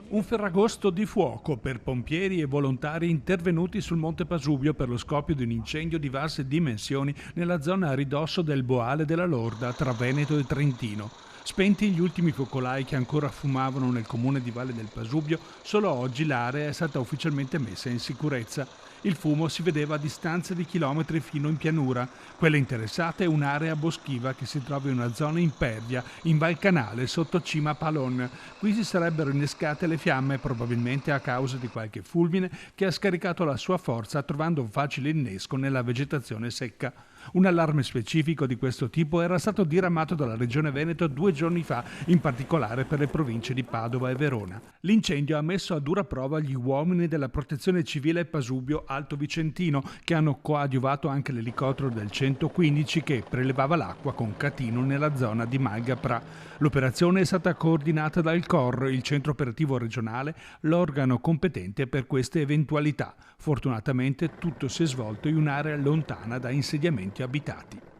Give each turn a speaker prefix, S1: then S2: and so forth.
S1: Un ferragosto di fuoco per pompieri e volontari intervenuti sul Monte Pasubio per lo scoppio di un incendio di vaste dimensioni nella zona a ridosso del Boale della Lorda tra Veneto e Trentino. Spenti gli ultimi focolai che ancora fumavano nel comune di Valle del Pasubio, solo oggi l'area è stata ufficialmente messa in sicurezza. Il fumo si vedeva a distanza di chilometri fino in pianura. Quella interessata è un'area boschiva che si trova in una zona impervia, in Val Canale, sotto cima Palon. Qui si sarebbero innescate le fiamme, probabilmente a causa di qualche fulmine che ha scaricato la sua forza trovando un facile innesco nella vegetazione secca. Un allarme specifico di questo tipo era stato diramato dalla Regione Veneto 2 giorni fa, in particolare per le province di Padova e Verona. L'incendio ha messo a dura prova gli uomini della Protezione Civile Pasubio Alto Vicentino, che hanno coadiuvato anche l'elicottero del 115 che prelevava l'acqua con Catino nella zona di Malgapra. L'operazione è stata coordinata dal COR, il centro operativo regionale, l'organo competente per queste eventualità. Fortunatamente tutto si è svolto in un'area lontana da insediamenti abitati.